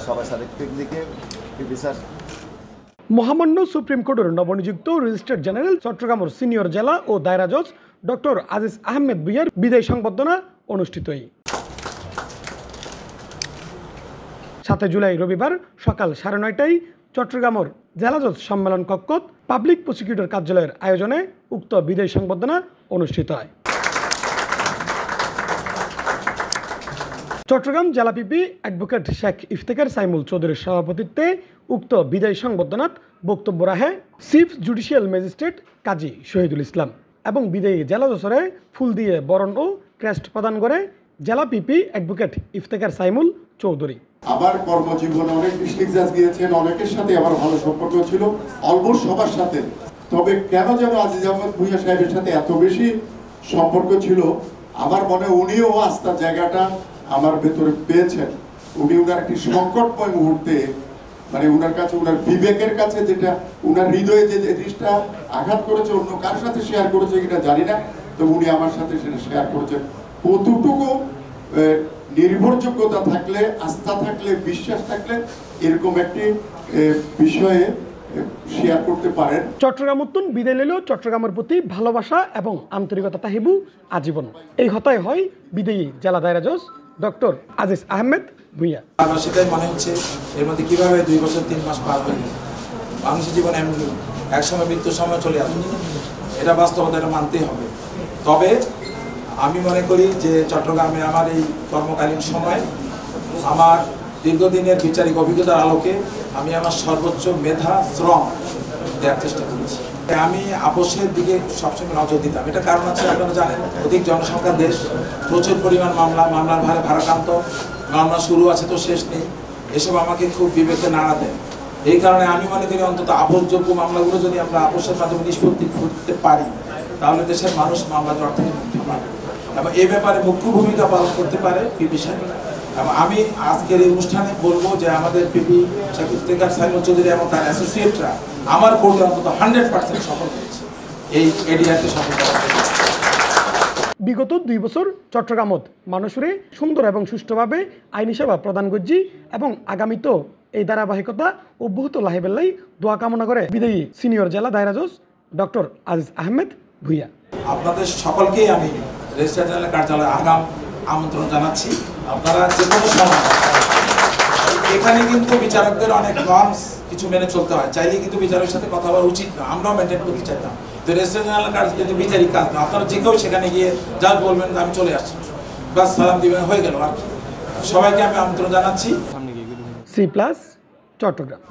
সবাই সাদেক পিকনিকে পিপি স্যার। মহামান্য সুপ্রিম কোর্টের নবনিযুক্ত রেজিস্ট্রার জেনারেল চট্টগ্রামের সিনিয়র জেলা ও দায়রা জজ ডক্টর আজিজ আহমেদ ভূঁইয়ার বিদায় সংবর্ধনা অনুষ্ঠিত। 7 জুলাই রবিবার সকাল 9:30টায় চট্টগ্রামের জেলা জজ সম্মেলন কক্ষত পাবলিক প্রসিকিউটর কার্যালয়ের আয়োজনে উক্ত বিদায় সংবর্ধনা অনুষ্ঠিত হয়। চট্টগ্রাম জেলা পিপি অ্যাডভোকেট শেখ ইফতেখার সাইমুল চৌধুরীর সভাপতিত্বে উক্ত বিদায় সংবর্ধনাত বক্তব্য রাখে চিফ জুডিশিয়াল ম্যাজিস্ট্রেট কাজী শহীদুল ইসলাম এবং বিদায়ী জেলা জজরে ফুল দিয়ে বরণ ও ক্রেস্ট প্রদান করে জেলা পিপি অ্যাডভোকেট ইফতেখার সাইমুল চৌধুরী। আমার কর্মজীবনে অনেক ডিস্ট্রিক্ট জাজ গিয়েছেন, অনেকের সাথে আমার ভালো সম্পর্ক ছিল, অলমোস্ট সবার সাথে। তবে কেন যেন আজিজ আহমেদ ভূঁইয়া সাহেবের সাথে এত বেশি সম্পর্ক ছিল, আমার মনে উনিও আস্থার জায়গাটা আমার ভেতরে পেয়েছেন। উনি উনার একটি সংকটময় মুহূর্তে মানে উনার কাছে, উনার বিবেকের কাছে যেটা উনার হৃদয়ে যে জিনিসটা আঘাত করেছে, অন্য কার সাথে শেয়ার করেছে এটা জানি না, তো উনি আমার সাথে সেটা শেয়ার করেছেন। কতটুকু নির্ভরযোগ্যতা থাকলে, আস্থা থাকলে, বিশ্বাস থাকলে এরকম একটি বিষয়ে শেয়ার করতে পারেন। চট্টগ্রাম উত্তন বিদায় নিলেও চট্টগ্রামের প্রতি ভালোবাসা এবং আন্তরিকতা তাহিবু আজীবন। এই হতায় হয় বিদায়ী জেলা দায়রা জজ ডক্টর আজিজ আহমেদ ভূঁইয়া। আমার সেটাই মনে হচ্ছে এর মধ্যে কিভাবে 2 বছর 3 মাস পার হয়ে গেল। মানুষের জীবন এমনি, একসময় মৃত্যুর সময় চলে আসবে, এটা বাস্তবতা, এটা মানতেই হবে। তবে আমি মনে করি যে চট্টগ্রামে আমার এই কর্মকালীন সময় আমার দীর্ঘদিনের বিচারিক অভিজ্ঞতার আলোকে আমি আমার সর্বোচ্চ মেধা শ্রম দেওয়ার চেষ্টা করেছি। আমি আপোষের দিকে সবসময় নজর দিতাম। এটা কারণ আছে, আপনারা জানেন অধিক জনসংখ্যার দেশ, প্রচুর পরিমাণ মামলার ভারে ভারাক্রান্ত, মামলা শুরু আছে তো শেষ নেই, এসব আমাকে খুব বিবেকে নাড়া দেয়। এই কারণে আমি মনে করি অন্তত আপোষযোগ্য মামলাগুলো যদি আমরা আপোষের মাধ্যমে নিষ্পত্তি করতে পারি তাহলে দেশের মানুষ মামলা জট থেকে মুক্তি পাবে এবং এই ব্যাপারে মুখ্য ভূমিকা পালন করতে পারে পিপি সাহেব। এবং আমি আজকের এই অনুষ্ঠানে বলবো যে আমাদের পিপি শেখ ইফতেখার সাইমুল চৌধুরী এবং তার অ্যাসোসিয়েটরা আমার কোর্টে অন্তত 100% সফল হয়েছে এই এডিআরকে সফল করার জন্য। বিগত 2 বছর চট্টগ্রামত মানুষের সুন্দর এবং সুষ্ঠুভাবে আইনি সেবা প্রদান করছি এবং আগামীতেও এই ধারাবাহিকতা অব্যাহত লাহিবেল্লাই দোয়া কামনা করে বিদায়ী সিনিয়র জেলা দায়রা জজ ডক্টর আজিজ আহমেদ ভূঁইয়া। আপনাদের সকলকেই আমি রেজিস্ট্রার জেনারেল কার্যালয়ে আগাম আমন্ত্রণ জানাচ্ছি। আপনারা যে কোনো সময়, এখানে কিন্তু বিচারকদের অনেক নর্মস কিছু মেনে চলতে হয়, চাইলেই কিন্তু বিচারকের সাথে কথা বলা উচিত না, আমরাও মেনটেন করতে চাইতাম। তো রেজিস্ট্রার জেনারেল কাজ কিন্তু বিচারিক কাজ না, আপনারা যে কেউ সেখানে গিয়ে জাজ বলবেন আমি চলে আসছি, বাস সালাম দিবেন, হয়ে গেল। আর সবাইকে আমি আমন্ত্রণ জানাচ্ছি। C+ চট্টগ্রাম।